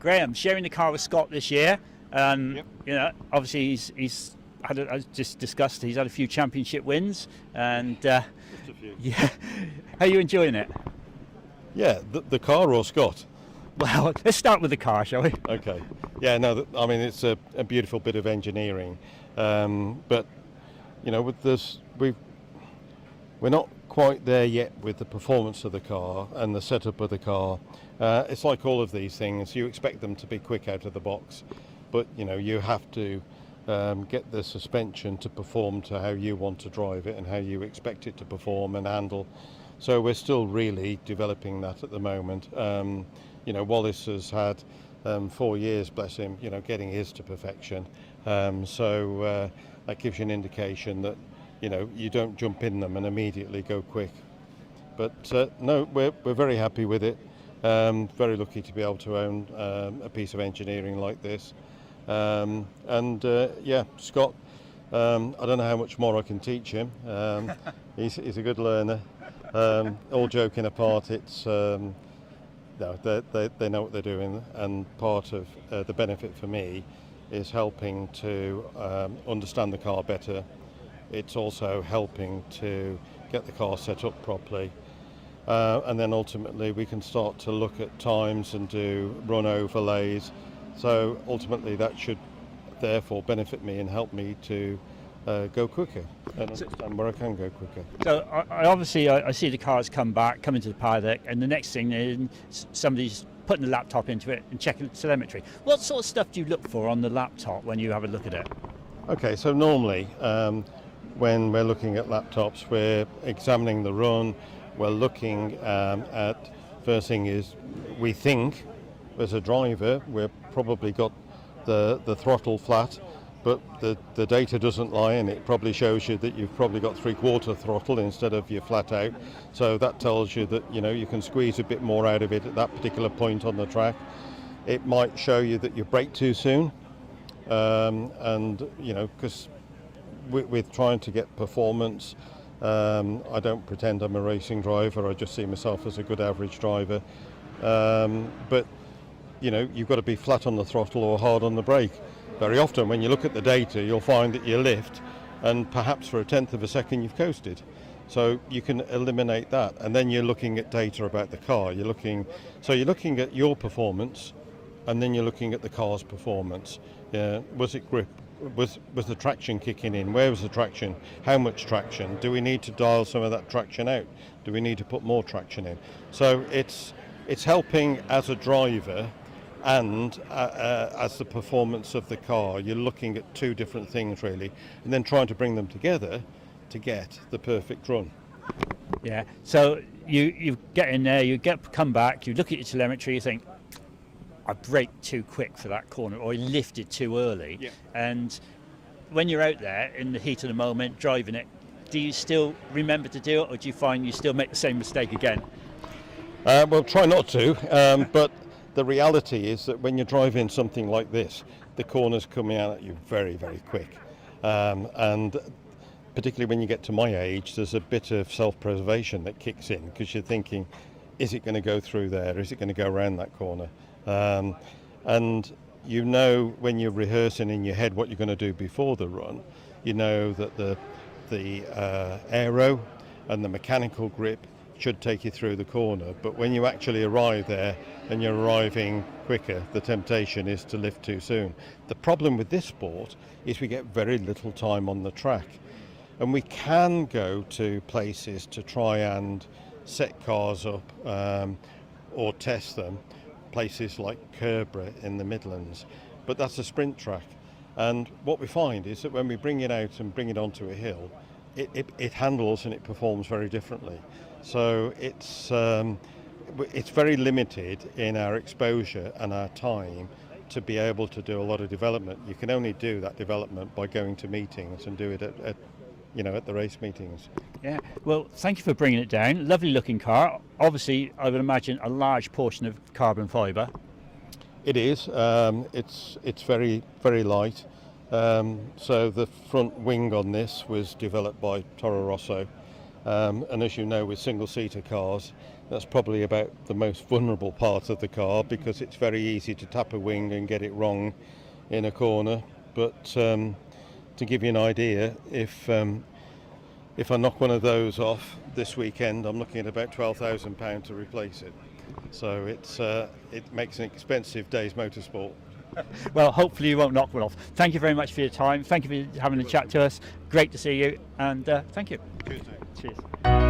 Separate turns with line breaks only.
Graham, sharing the car with Scott this year.
Yep.
You know, obviously he's had, as just discussed, he's had a few championship wins, and
Just a few.
yeah, how are you enjoying it?
Yeah, the car or Scott?
Well, let's start with the car, shall we?
Okay. Yeah, no, I mean, it's a beautiful bit of engineering. But, you know, with this, we're not quite there yet with the performance of the car and the setup of the car. It's like all of these things. You expect them to be quick out of the box, but, you know, you have to get the suspension to perform to how you want to drive it and how you expect it to perform and handle. So we're still really developing that at the moment. You know, Wallace has had 4 years, bless him, you know, getting his to perfection. So that gives you an indication that, you know, you don't jump in them and immediately go quick. But no, we're very happy with it. Very lucky to be able to own a piece of engineering like this. Yeah, Scott, I don't know how much more I can teach him. He's a good learner. All joking apart, it's no, they know what they're doing, and part of the benefit for me is helping to understand the car better. It's also helping to get the car set up properly, and then ultimately we can start to look at times and do run overlays. So ultimately that should therefore benefit me and help me to go quicker and understand where I can go quicker.
So I see the cars come into the paddock, and the next thing is somebody's putting the laptop into it and checking the telemetry. What sort of stuff do you look for on the laptop when you have a look at it?
Okay, so normally when we're looking at laptops, we're examining the run. We're looking at, first thing is, we think as a driver we've probably got the throttle flat, but the data doesn't lie, and it probably shows you that you've probably got 3/4 throttle instead of your flat out. So that tells you that, you know, you can squeeze a bit more out of it at that particular point on the track. It might show you that you brake too soon, and you know, because with trying to get performance, I don't pretend I'm a racing driver. I just see myself as a good average driver, but you know, you've got to be flat on the throttle or hard on the brake. Very often when you look at the data, you'll find that you lift, and perhaps for 1/10 of a second you've coasted. So you can eliminate that, and then you're looking at data about the car. You're looking at your performance, and then you're looking at the car's performance. Was it grip? Was the traction kicking in? Where was the traction? How much traction? Do we need to dial some of that traction out? Do we need to put more traction in? So it's helping as a driver and as the performance of the car. You're looking at two different things really, and then trying to bring them together to get the perfect run.
Yeah, so you get in there, come back, you look at your telemetry, you think, I braked too quick for that corner, or I lifted too early.
Yeah.
And when you're out there in the heat of the moment driving it, do you still remember to do it, or do you find you still make the same mistake again?
Well, try not to, but the reality is that when you're driving something like this, the corners coming out at you very, very quick. And particularly when you get to my age, there's a bit of self-preservation that kicks in, because you're thinking, is it going to go through there? Is it going to go around that corner? And you know, when you're rehearsing in your head what you're going to do before the run, you know that the aero and the mechanical grip should take you through the corner, but when you actually arrive there and you're arriving quicker, the temptation is to lift too soon. The problem with this sport is we get very little time on the track, and we can go to places to try and set cars up or test them, places like Kerborough in the Midlands, but that's a sprint track. And what we find is that when we bring it out and bring it onto a hill, it handles and it performs very differently. So it's very limited in our exposure and our time to be able to do a lot of development. You can only do that development by going to meetings and do it at the race meetings.
Yeah, well, thank you for bringing it down. Lovely looking car. Obviously, I would imagine a large portion of carbon fibre.
It is. It's very, very light. So the front wing on this was developed by Toro Rosso. And as you know, with single-seater cars, that's probably about the most vulnerable part of the car, because it's very easy to tap a wing and get it wrong in a corner. But to give you an idea, if I knock one of those off this weekend, I'm looking at about £12,000 to replace it. So it makes an expensive day's motorsport.
Well, hopefully you won't knock one off. Thank you very much for your time. Thank you for having a chat to us. Great to see you, and thank you.
Cheers.
Cheers.